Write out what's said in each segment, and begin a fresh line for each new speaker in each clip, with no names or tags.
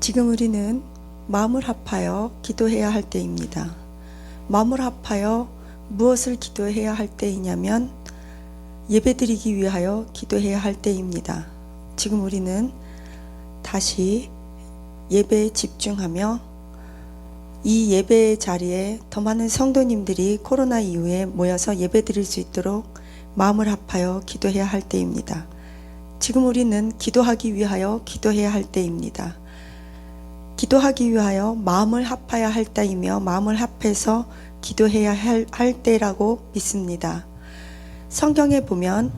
지금 우리는 마음을 합하여 기도해야 할 때입니다. 마음을 합하여 무엇을 기도해야 할 때이냐면 예배드리기 위하여 기도해야 할 때입니다. 지금 우리는 다시 예배에 집중하며 이 예배의 자리에 더 많은 성도님들이 코로나 이후에 모여서 예배드릴 수 있도록 마음을 합하여 기도해야 할 때입니다. 지금 우리는 기도하기 위하여 기도해야 할 때입니다. 기도하기 위하여 마음을 합하여 할 때이며 마음을 합해서 기도해야 할 때라고 믿습니다. 성경에 보면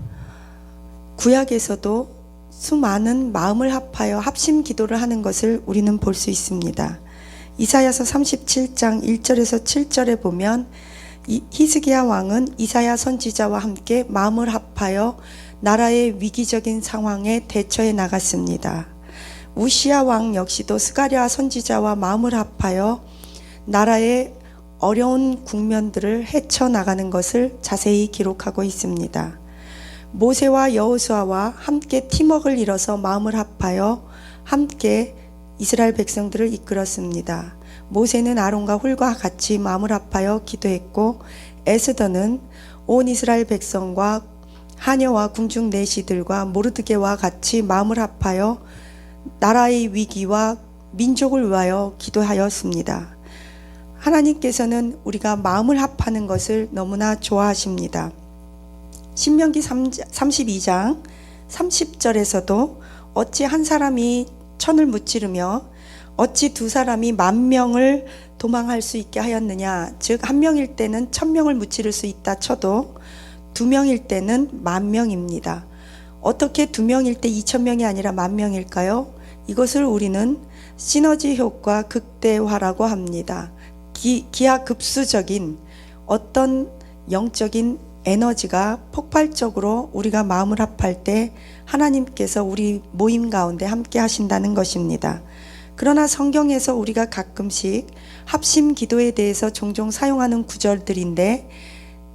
구약에서도 수많은 마음을 합하여 합심 기도를 하는 것을 우리는 볼 수 있습니다. 이사야서 37장 1절에서 7절에 보면 히스기야 왕은 이사야 선지자와 함께 마음을 합하여 나라의 위기적인 상황에 대처해 나갔습니다. 우시야 왕 역시도 스가랴 선지자와 마음을 합하여 나라의 어려운 국면들을 헤쳐나가는 것을 자세히 기록하고 있습니다. 모세와 여호수아와 함께 팀워크를 이뤄서 마음을 합하여 함께 이스라엘 백성들을 이끌었습니다. 모세는 아론과 훌과 같이 마음을 합하여 기도했고 에스더는 온 이스라엘 백성과 하녀와 궁중 내시들과 모르드게와 같이 마음을 합하여 나라의 위기와 민족을 위하여 기도하였습니다. 하나님께서는 우리가 마음을 합하는 것을 너무나 좋아하십니다. 신명기 32장 30절에서도 어찌 한 사람이 천을 무찌르며 어찌 두 사람이 만 명을 도망할 수 있게 하였느냐. 즉 한 명일 때는 1000명을 무찌를 수 있다 쳐도 두 명일 때는 10,000명입니다. 어떻게 두 명일 때 2000명이 아니라 10,000명일까요? 이것을 우리는 시너지 효과 극대화라고 합니다. 기하급수적인 어떤 영적인 에너지가 폭발적으로 우리가 마음을 합할 때 하나님께서 우리 모임 가운데 함께 하신다는 것입니다. 그러나 성경에서 우리가 가끔씩 합심 기도에 대해서 종종 사용하는 구절들인데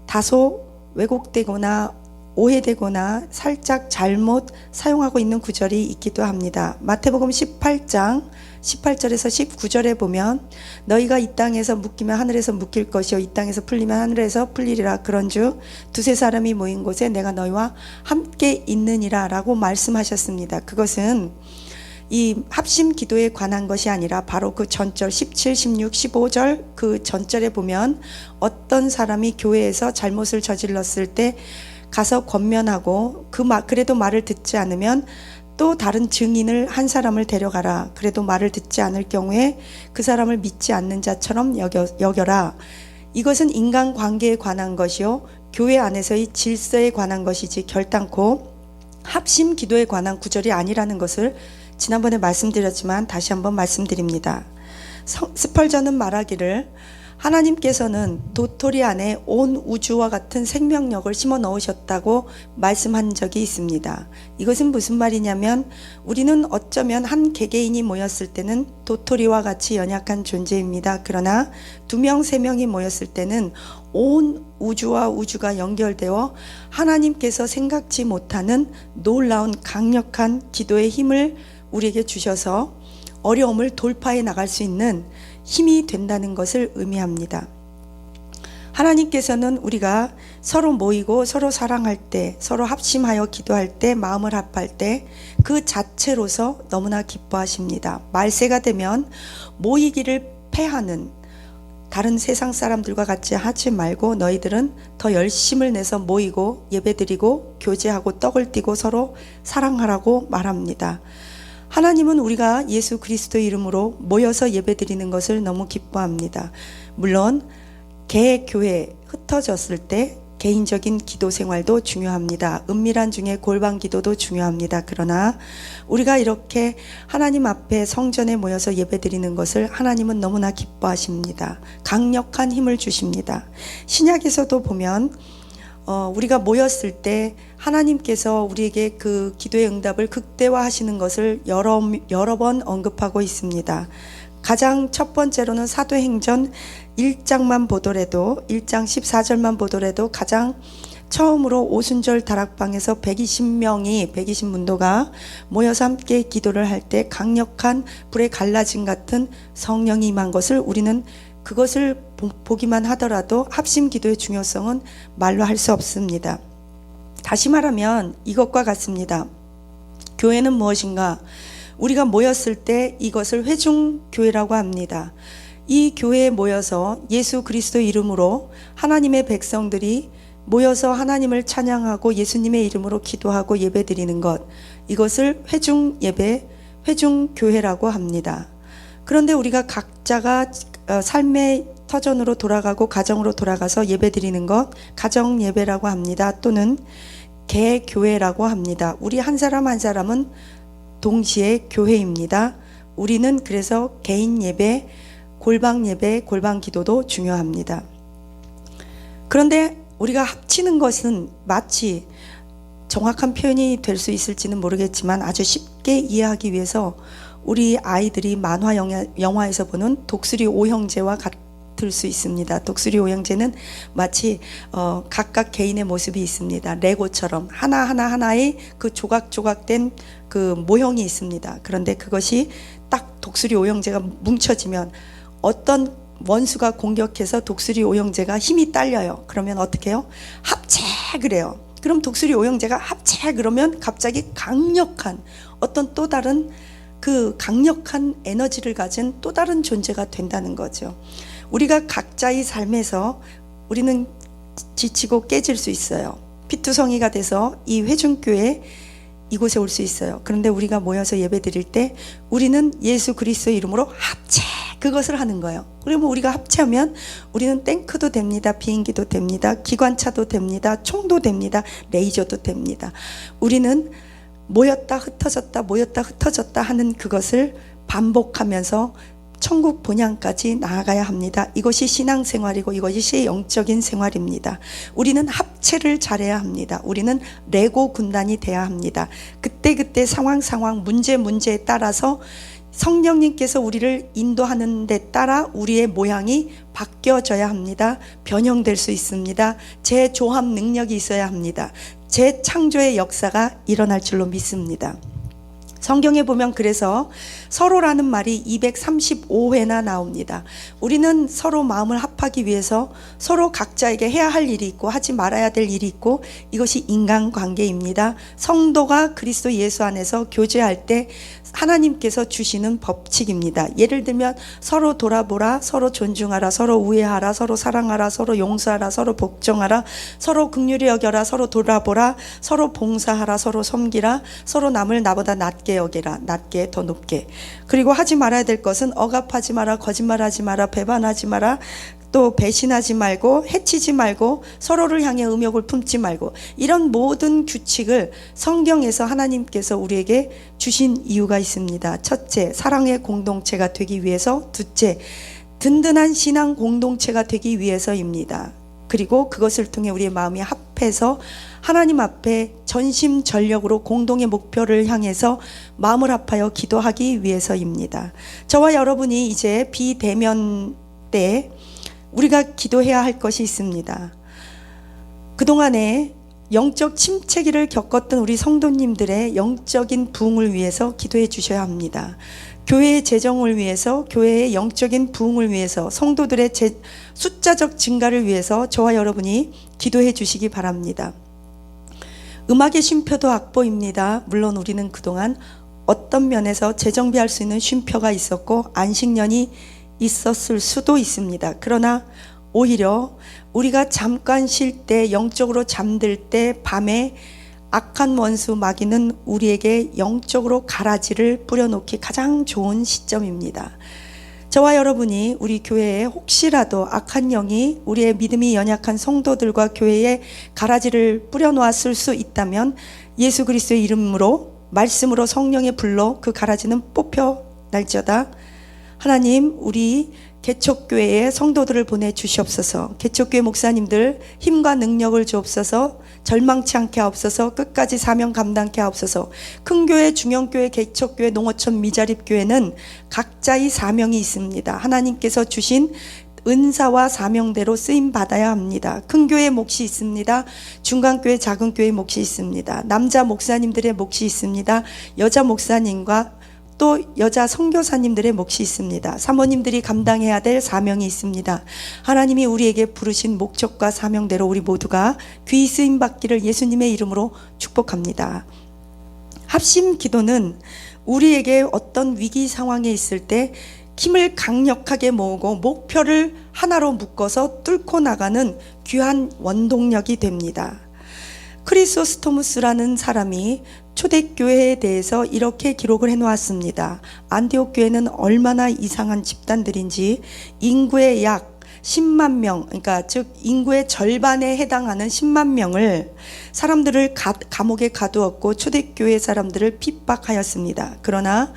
다소 왜곡되거나 오해되거나 살짝 잘못 사용하고 있는 구절이 있기도 합니다. 마태복음 18장 18절에서 19절에 보면 너희가 이 땅에서 묶이면 하늘에서 묶일 것이요 이 땅에서 풀리면 하늘에서 풀리리라. 그런즉 두세 사람이 모인 곳에 내가 너희와 함께 있느니라 라고 말씀하셨습니다. 그것은 이 합심 기도에 관한 것이 아니라 바로 그 전절 17, 16, 15절 그 전절에 보면 어떤 사람이 교회에서 잘못을 저질렀을 때 가서 권면하고 그래도 말을 듣지 않으면 또 다른 증인을 한 사람을 데려가라. 그래도 말을 듣지 않을 경우에 그 사람을 믿지 않는 자처럼 여겨라. 이것은 인간관계에 관한 것이요 교회 안에서의 질서에 관한 것이지 결단코 합심 기도에 관한 구절이 아니라는 것을 지난번에 말씀드렸지만 다시 한번 말씀드립니다. 스펄전은 말하기를 하나님께서는 도토리 안에 온 우주와 같은 생명력을 심어 넣으셨다고 말씀한 적이 있습니다. 이것은 무슨 말이냐면 우리는 어쩌면 한 개개인이 모였을 때는 도토리와 같이 연약한 존재입니다. 그러나 2명, 3명이 모였을 때는 온 우주와 우주가 연결되어 하나님께서 생각지 못하는 놀라운 강력한 기도의 힘을 우리에게 주셔서 어려움을 돌파해 나갈 수 있는 힘이 된다는 것을 의미합니다. 하나님께서는 우리가 서로 모이고 서로 사랑할 때, 서로 합심하여 기도할 때, 마음을 합할 때 그 자체로서 너무나 기뻐하십니다. 말세가 되면 모이기를 패하는 다른 세상 사람들과 같이 하지 말고 너희들은 더 열심을 내서 모이고 예배드리고 교제하고 떡을 띠고 서로 사랑하라고 말합니다. 하나님은 우리가 예수 그리스도의 이름으로 모여서 예배드리는 것을 너무 기뻐합니다. 물론 개교회 흩어졌을 때 개인적인 기도 생활도 중요합니다. 은밀한 중에 골방 기도도 중요합니다. 그러나 우리가 이렇게 하나님 앞에 성전에 모여서 예배드리는 것을 하나님은 너무나 기뻐하십니다. 강력한 힘을 주십니다. 신약에서도 보면 우리가 모였을 때 하나님께서 우리에게 그 기도의 응답을 극대화하시는 것을 여러 번 언급하고 있습니다. 가장 첫 번째로는 사도행전 1장만 보더라도 1장 14절만 보더라도 가장 처음으로 오순절 다락방에서 120문도가 모여서 함께 기도를 할 때 강력한 불의 갈라짐 같은 성령이 임한 것을 우리는 그것을 보기만 하더라도 합심 기도의 중요성은 말로 할 수 없습니다. 다시 말하면 이것과 같습니다. 교회는 무엇인가? 우리가 모였을 때 이것을 회중교회라고 합니다. 이 교회에 모여서 예수 그리스도 이름으로 하나님의 백성들이 모여서 하나님을 찬양하고 예수님의 이름으로 기도하고 예배드리는 것, 이것을 회중예배, 회중교회라고 합니다. 그런데 우리가 각자가 삶의 터전으로 돌아가고 가정으로 돌아가서 예배드리는 것, 가정예배라고 합니다. 또는 개교회라고 합니다. 우리 한 사람 한 사람은 동시에 교회입니다. 우리는 그래서 개인 예배, 골방 예배, 골방 기도도 중요합니다. 그런데 우리가 합치는 것은 마치 정확한 표현이 될 수 있을지는 모르겠지만 아주 쉽게 이해하기 위해서 우리 아이들이 만화 영화에서 보는 독수리 오형제와 같을 수 있습니다. 독수리 오형제는 마치 각각 개인의 모습이 있습니다. 레고처럼 하나의 그 조각조각된 그 모형이 있습니다. 그런데 그것이 딱 독수리 오형제가 뭉쳐지면 어떤 원수가 공격해서 독수리 오형제가 힘이 딸려요. 그러면 어떻게 해요? 합체 그래요. 그럼 독수리 오형제가 합체 그러면 갑자기 강력한 어떤 또 다른 그 강력한 에너지를 가진 또 다른 존재가 된다는 거죠. 우리가 각자의 삶에서 우리는 지치고 깨질 수 있어요. 피투성이가 돼서 이 회중교회 이곳에 올 수 있어요. 그런데 우리가 모여서 예배 드릴 때 우리는 예수 그리스도의 이름으로 합체 그것을 하는 거예요. 그러면 우리가 합체하면 우리는 탱크도 됩니다. 비행기도 됩니다. 기관차도 됩니다. 총도 됩니다. 레이저도 됩니다. 우리는 모였다 흩어졌다 모였다 흩어졌다 하는 그것을 반복하면서 천국 본향까지 나아가야 합니다. 이것이 신앙생활이고 이것이 영적인 생활입니다. 우리는 합체를 잘해야 합니다. 우리는 레고 군단이 돼야 합니다. 그때 상황 문제에 따라서 성령님께서 우리를 인도하는 데 따라 우리의 모양이 바뀌어져야 합니다. 변형될 수 있습니다. 재조합 능력이 있어야 합니다. 재창조의 역사가 일어날 줄로 믿습니다. 성경에 보면 그래서 서로라는 말이 235회나 나옵니다. 우리는 서로 마음을 합하기 위해서 서로 각자에게 해야 할 일이 있고 하지 말아야 될 일이 있고 이것이 인간관계입니다. 성도가 그리스도 예수 안에서 교제할 때 하나님께서 주시는 법칙입니다. 예를 들면 서로 돌아보라, 서로 존중하라, 서로 우애하라, 서로 사랑하라, 서로 용서하라, 서로 복종하라, 서로 긍휼히 여겨라, 서로 돌아보라, 서로 봉사하라, 서로 섬기라, 서로 남을 나보다 낮게 여기라, 낮게 더 높게. 그리고 하지 말아야 될 것은 억압하지 마라, 거짓말하지 마라, 배반하지 마라, 또 배신하지 말고 해치지 말고 서로를 향해 음욕을 품지 말고 이런 모든 규칙을 성경에서 하나님께서 우리에게 주신 이유가 있습니다. 첫째, 사랑의 공동체가 되기 위해서. 둘째, 든든한 신앙 공동체가 되기 위해서입니다. 그리고 그것을 통해 우리의 마음이 합해서 하나님 앞에 전심전력으로 공동의 목표를 향해서 마음을 합하여 기도하기 위해서입니다. 저와 여러분이 이제 비대면 때 우리가 기도해야 할 것이 있습니다. 그동안에 영적 침체기를 겪었던 우리 성도님들의 영적인 부흥을 위해서 기도해 주셔야 합니다. 교회의 재정을 위해서, 교회의 영적인 부흥을 위해서, 성도들의 숫자적 증가를 위해서 저와 여러분이 기도해 주시기 바랍니다. 음악의 쉼표도 악보입니다. 물론 우리는 그동안 어떤 면에서 재정비할 수 있는 쉼표가 있었고 안식년이 있었을 수도 있습니다. 그러나 오히려 우리가 잠깐 쉴 때, 영적으로 잠들 때 밤에 악한 원수 마귀는 우리에게 영적으로 가라지를 뿌려놓기 가장 좋은 시점입니다. 저와 여러분이 우리 교회에 혹시라도 악한 영이 우리의 믿음이 연약한 성도들과 교회에 가라지를 뿌려놓았을 수 있다면 예수 그리스도의 이름으로 말씀으로 성령의 불로 그 가라지는 뽑혀날지어다. 하나님, 우리 개척교회에 성도들을 보내주시옵소서. 개척교회 목사님들 힘과 능력을 주옵소서. 절망치 않게 하옵소서. 끝까지 사명 감당케 하옵소서. 큰 교회, 중형교회, 개척교회, 농어촌, 미자립교회는 각자의 사명이 있습니다. 하나님께서 주신 은사와 사명대로 쓰임 받아야 합니다. 큰 교회 몫이 있습니다. 중간교회, 작은 교회 몫이 있습니다. 남자 목사님들의 몫이 있습니다. 여자 목사님과 또 여자 선교사님들의 몫이 있습니다. 사모님들이 감당해야 될 사명이 있습니다. 하나님이 우리에게 부르신 목적과 사명대로 우리 모두가 귀히 쓰임 받기를 예수님의 이름으로 축복합니다. 합심 기도는 우리에게 어떤 위기 상황에 있을 때 힘을 강력하게 모으고 목표를 하나로 묶어서 뚫고 나가는 귀한 원동력이 됩니다. 크리소스토무스라는 사람이 초대교회에 대해서 이렇게 기록을 해놓았습니다. 안디옥 교회는 얼마나 이상한 집단들인지 인구의 약 10만 명, 그러니까 즉 인구의 절반에 해당하는 10만 명을 사람들을 감옥에 가두었고 초대교회 사람들을 핍박하였습니다. 그러나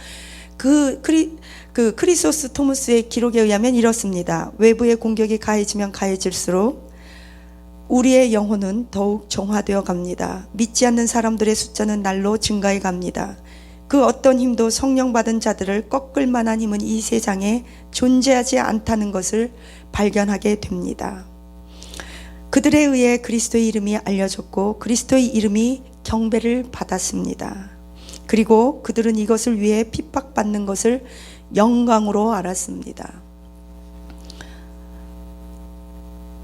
크리소스토무스의 기록에 의하면 이렇습니다. 외부의 공격이 가해지면 가해질수록 우리의 영혼은 더욱 정화되어 갑니다. 믿지 않는 사람들의 숫자는 날로 증가해 갑니다. 그 어떤 힘도 성령 받은 자들을 꺾을 만한 힘은 이 세상에 존재하지 않다는 것을 발견하게 됩니다. 그들에 의해 그리스도의 이름이 알려졌고 그리스도의 이름이 경배를 받았습니다. 그리고 그들은 이것을 위해 핍박받는 것을 영광으로 알았습니다.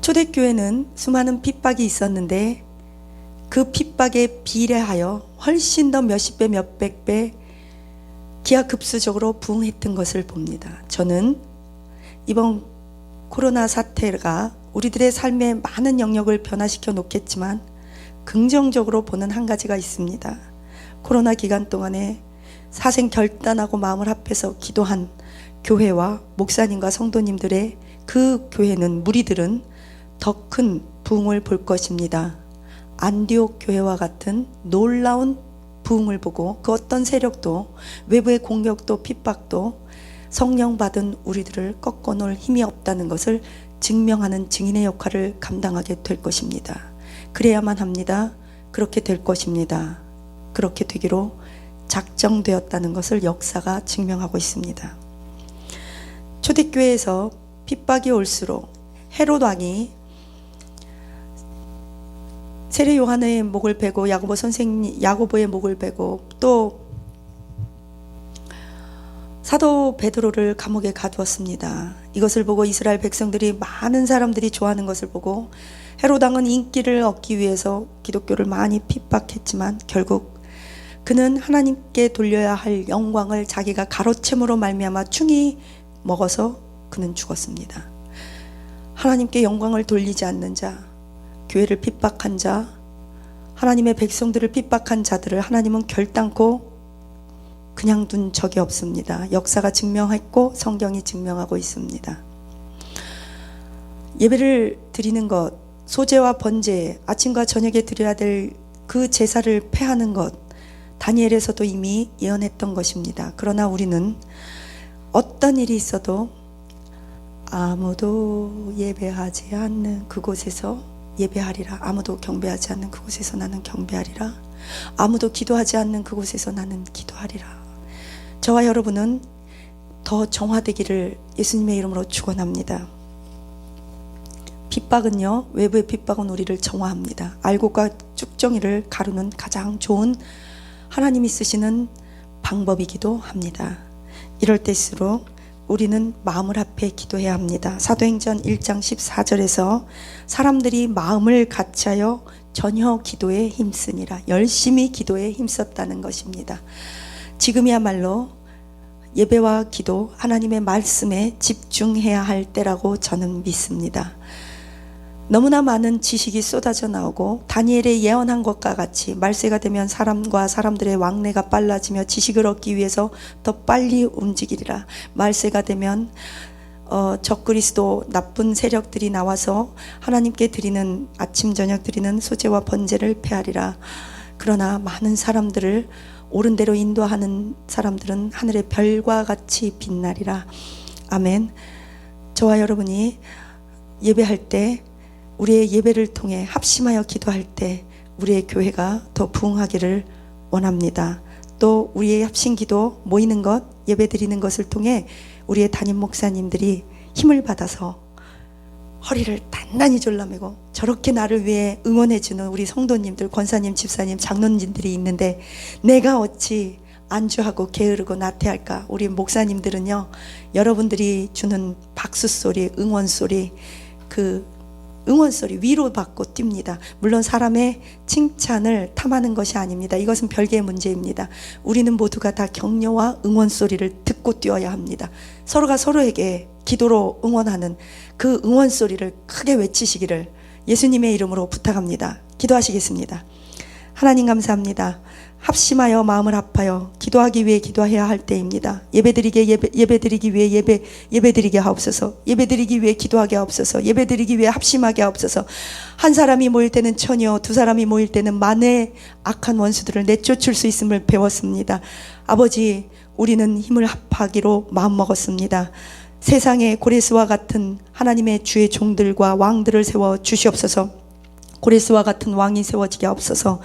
초대교회는 수많은 핍박이 있었는데 그 핍박에 비례하여 훨씬 더 몇십 배, 몇백 배 기하급수적으로 부흥했던 것을 봅니다. 저는 이번 코로나 사태가 우리들의 삶에 많은 영역을 변화시켜 놓겠지만 긍정적으로 보는 한 가지가 있습니다. 코로나 기간 동안에 사생 결단하고 마음을 합해서 기도한 교회와 목사님과 성도님들의 그 교회는 무리들은 더 큰 부흥을 볼 것입니다. 안디옥 교회와 같은 놀라운 부흥을 보고 그 어떤 세력도 외부의 공격도 핍박도 성령 받은 우리들을 꺾어놓을 힘이 없다는 것을 증명하는 증인의 역할을 감당하게 될 것입니다. 그래야만 합니다. 그렇게 될 것입니다. 그렇게 되기로 작정되었다는 것을 역사가 증명하고 있습니다. 초대교회에서 핍박이 올수록 헤롯 왕이 세례 요한의 목을 베고 야고보의 목을 베고 또 사도 베드로를 감옥에 가두었습니다. 이것을 보고 이스라엘 백성들이 많은 사람들이 좋아하는 것을 보고 헤롯 왕은 인기를 얻기 위해서 기독교를 많이 핍박했지만 결국 그는 하나님께 돌려야 할 영광을 자기가 가로챈으로 말미암아 충이 먹어서 그는 죽었습니다. 하나님께 영광을 돌리지 않는 자, 교회를 핍박한 자, 하나님의 백성들을 핍박한 자들을 하나님은 결단코 그냥 둔 적이 없습니다. 역사가 증명했고 성경이 증명하고 있습니다. 예배를 드리는 것, 소제와 번제, 아침과 저녁에 드려야 될 그 제사를 폐하는 것, 다니엘에서도 이미 예언했던 것입니다. 그러나 우리는 어떤 일이 있어도 아무도 예배하지 않는 그곳에서 예배하리라. 아무도 경배하지 않는 그곳에서 나는 경배하리라. 아무도 기도하지 않는 그곳에서 나는 기도하리라. 저와 여러분은 더 정화되기를 예수님의 이름으로 축원합니다. 핍박은요, 외부의 핍박은 우리를 정화합니다. 알곡과 쭉정이를 가루는 가장 좋은 하나님이 쓰시는 방법이기도 합니다. 이럴 때일수록 우리는 마음을 합해 기도해야 합니다. 사도행전 1장 14절에서 사람들이 마음을 같이하여 전혀 기도에 힘쓰니라. 열심히 기도에 힘썼다는 것입니다. 지금이야말로 예배와 기도, 하나님의 말씀에 집중해야 할 때라고 저는 믿습니다. 너무나 많은 지식이 쏟아져 나오고 다니엘의 예언한 것과 같이 말세가 되면 사람과 사람들의 왕래가 빨라지며 지식을 얻기 위해서 더 빨리 움직이리라. 말세가 되면 적그리스도 나쁜 세력들이 나와서 하나님께 드리는 아침 저녁 드리는 소제와 번제를 폐하리라. 그러나 많은 사람들을 옳은 대로 인도하는 사람들은 하늘의 별과 같이 빛나리라. 아멘. 저와 여러분이 예배할 때, 우리의 예배를 통해 합심하여 기도할 때 우리의 교회가 더 부흥하기를 원합니다. 또 우리의 합심기도 모이는 것, 예배 드리는 것을 통해 우리의 담임 목사님들이 힘을 받아서 허리를 단단히 졸라매고 저렇게 나를 위해 응원해주는 우리 성도님들, 권사님, 집사님, 장로님들이 있는데 내가 어찌 안주하고 게으르고 나태할까? 우리 목사님들은요, 여러분들이 주는 박수 소리, 응원 소리, 그 응원 소리 위로받고 뜁니다. 물론 사람의 칭찬을 탐하는 것이 아닙니다. 이것은 별개의 문제입니다. 우리는 모두가 다 격려와 응원 소리를 듣고 뛰어야 합니다. 서로가 서로에게 기도로 응원하는 그 응원 소리를 크게 외치시기를 예수님의 이름으로 부탁합니다. 기도하시겠습니다. 하나님 감사합니다. 합심하여 마음을 아파요. 기도하기 위해 기도해야 할 때입니다. 예배드리기 위해 예배드리게 하옵소서. 예배드리기 위해 기도하게 하옵소서. 예배드리기 위해 합심하게 하옵소서. 한 사람이 모일 때는 천여, 두 사람이 모일 때는 만의 악한 원수들을 내쫓을 수 있음을 배웠습니다. 아버지, 우리는 힘을 합하기로 마음먹었습니다. 세상에 고레스와 같은 하나님의 주의 종들과 왕들을 세워 주시옵소서. 고레스와 같은 왕이 세워지게 하옵소서.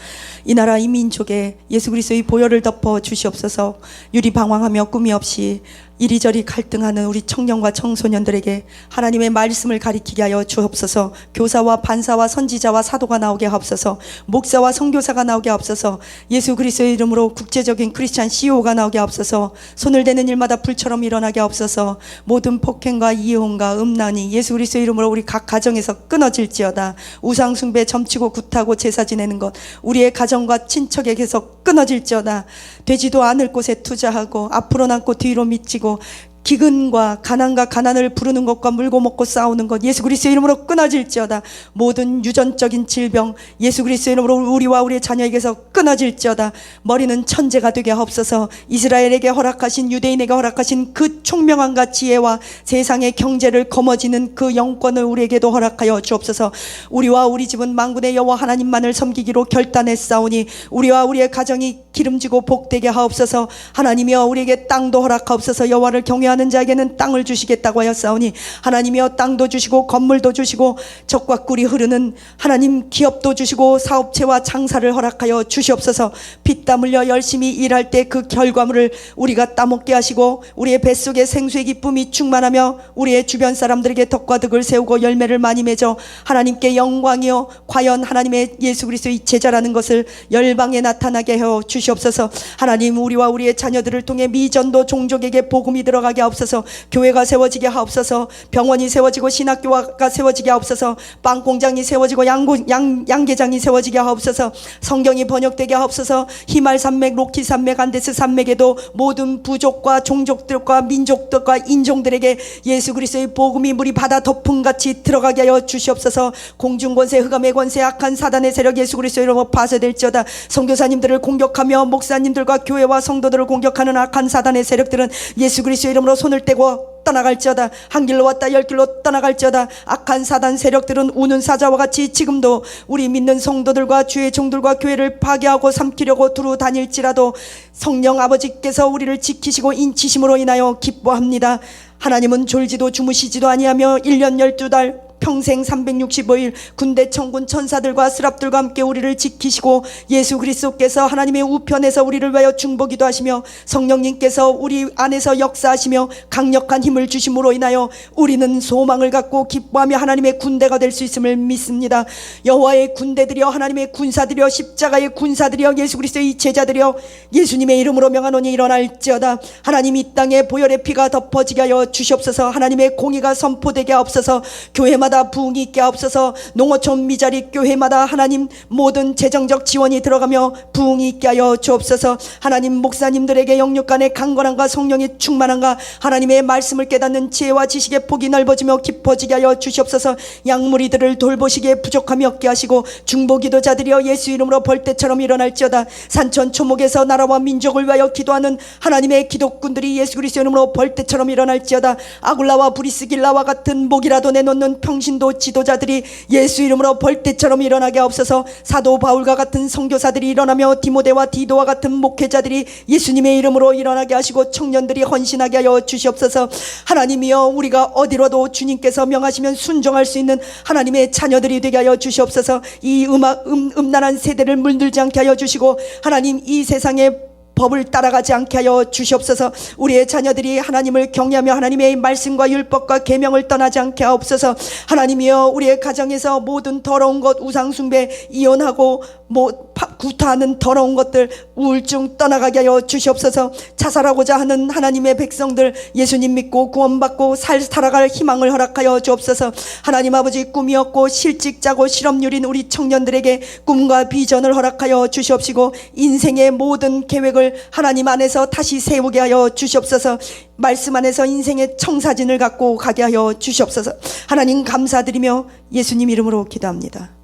이 나라 이 민족에 예수 그리스도의 보혈을 덮어 주시옵소서. 유리방황하며 꿈이 없이 이리저리 갈등하는 우리 청년과 청소년들에게 하나님의 말씀을 가리키게 하여 주옵소서. 교사와 반사와 선지자와 사도가 나오게 하옵소서. 목사와 선교사가 나오게 하옵소서. 예수 그리스도의 이름으로 국제적인 크리스찬 CEO가 나오게 하옵소서. 손을 대는 일마다 불처럼 일어나게 하옵소서. 모든 폭행과 이혼과 음란이 예수 그리스도의 이름으로 우리 각 가정에서 끊어질지어다. 우상 숭배, 점치고 굿하고 제사 지내는 것 우리의 가정과 친척에게서 끊어질지어다. 되지도 않을 곳에 투자하고 앞으로 남고 뒤로 미치고 기근과 가난과 가난을 부르는 것과 물고 먹고 싸우는 것 예수 그리스도의 이름으로 끊어질지어다. 모든 유전적인 질병 예수 그리스도의 이름으로 우리와 우리의 자녀에게서 끊어질지어다. 머리는 천재가 되게 하옵소서. 이스라엘에게 허락하신, 유대인에게 허락하신 그 총명함과 지혜와 세상의 경제를 거머쥐는 그 영권을 우리에게도 허락하여 주옵소서. 우리와 우리 집은 만군의 여호와 하나님만을 섬기기로 결단했사오니 우리와 우리의 가정이 기름지고 복되게 하옵소서. 하나님이여 우리에게 땅도 허락하옵소서. 여호와를 경외하는 자에게는 땅을 주시겠다고 하였사오니 하나님이여 땅도 주시고 건물도 주시고 적과 꿀이 흐르는 하나님 기업도 주시고 사업체와 장사를 허락하여 주시옵소서. 피땀 흘려 열심히 일할 때 그 결과물을 우리가 따먹게 하시고 우리의 뱃속에 생수의 기쁨이 충만하며 우리의 주변 사람들에게 덕과 덕을 세우고 열매를 많이 맺어 하나님께 영광이요 과연 하나님의 예수 그리스도의 제자라는 것을 열방에 나타나게 하여 주시옵소서. 하나님 우리와 우리의 자녀들을 통해 미전도 종족에게 복음이 들어가게 하옵소서. 교회가 세워지게 하옵소서. 병원이 세워지고 신학교가 세워지게 하옵소서. 빵공장이 세워지고 양계장이 세워지게 하옵소서. 성경이 번역되게 하옵소서. 히말 산맥, 로키 산맥, 안데스 산맥에도 모든 부족과 종족들과 민족들과 인종들에게 예수 그리스도의 복음이 물이 바다 덮음같이 들어가게 하여 주시옵소서. 공중권세, 흑암의 권세, 악한 사단의 세력 예수 그리스도의 이름으로 파쇄될지어다. 선교사님들을 공격하며 목사님들과 교회와 성도들을 공격하는 악한 사단의 세력들은 예수 그리스도의 이름으로 손을 떼고 떠나갈지어다. 한 길로 왔다 열 길로 떠나갈지어다. 악한 사단 세력들은 우는 사자와 같이 지금도 우리 믿는 성도들과 주의 종들과 교회를 파괴하고 삼키려고 두루 다닐지라도 성령 아버지께서 우리를 지키시고 인치심으로 인하여 기뻐합니다. 하나님은 졸지도 주무시지도 아니하며 1년 12달 평생 365일 군대 천군 천사들과 스랍들과 함께 우리를 지키시고 예수 그리스도께서 하나님의 우편에서 우리를 위하여 중보기도 하시며 성령님께서 우리 안에서 역사하시며 강력한 힘을 주심으로 인하여 우리는 소망을 갖고 기뻐하며 하나님의 군대가 될 수 있음을 믿습니다. 여호와의 군대들이여 하나님의 군사들이여 십자가의 군사들이여 예수 그리스도의 제자들이여 예수님의 이름으로 명하노니 일어날지어다. 하나님 이 땅에 보혈의 피가 덮어지게 하여 주시옵소서. 하나님의 공의가 선포되게 하옵소서. 교회마다 부흥이 있게 하옵소서. 농어촌 미자리 교회마다 하나님 모든 재정적 지원이 들어가며 부흥이 있게 하여 주옵소서. 하나님 목사님들에게 영육간의 강건함과 성령의 충만함과 하나님의 말씀을 깨닫는 지혜와 지식의 폭이 넓어지며 깊어지게 하여 주시옵소서. 양무리들을 돌보시기에 부족함이 없게 하시고 중보기도자들이여 예수 이름으로 벌떼처럼 일어날지어다. 산천 초목에서 나라와 민족을 위하여 기도하는 하나님의 기독군들이 예수 그리스도 이름으로 벌떼처럼 일어날지어다. 아굴라와 브리스길라와 같은 목이라도 내놓는 평신도 지도자들이 예수 이름으로 벌떼처럼 일어나게 하옵소서. 사도 바울과 같은 선교사들이 일어나며 디모데와 디도와 같은 목회자들이 예수님의 이름으로 일어나게 하시고 청년들이 헌신하게 하여 주시옵소서. 하나님이여 우리가 어디로도 주님께서 명하시면 순종할 수 있는 하나님의 자녀들이 되게 하여 주시옵소서. 이 음란한 세대를 물들지 않게 하여 주시고 하나님 이 세상에 법을 따라가지 않게 하여 주시옵소서. 우리의 자녀들이 하나님을 경외하며 하나님의 말씀과 율법과 계명을 떠나지 않게 하옵소서. 하나님이여, 우리의 가정에서 모든 더러운 것, 우상숭배 이혼하고 구타하는 더러운 것들, 우울증 떠나가게 하여 주시옵소서. 자살하고자 하는 하나님의 백성들, 예수님 믿고 구원받고 살아갈 희망을 허락하여 주옵소서. 하나님 아버지, 꿈이 없고 실직자고 실업률인 우리 청년들에게 꿈과 비전을 허락하여 주시옵시고, 인생의 모든 계획을 하나님 안에서 다시 세우게 하여 주시옵소서. 말씀 안에서 인생의 청사진을 갖고 가게 하여 주시옵소서. 하나님 감사드리며 예수님 이름으로 기도합니다.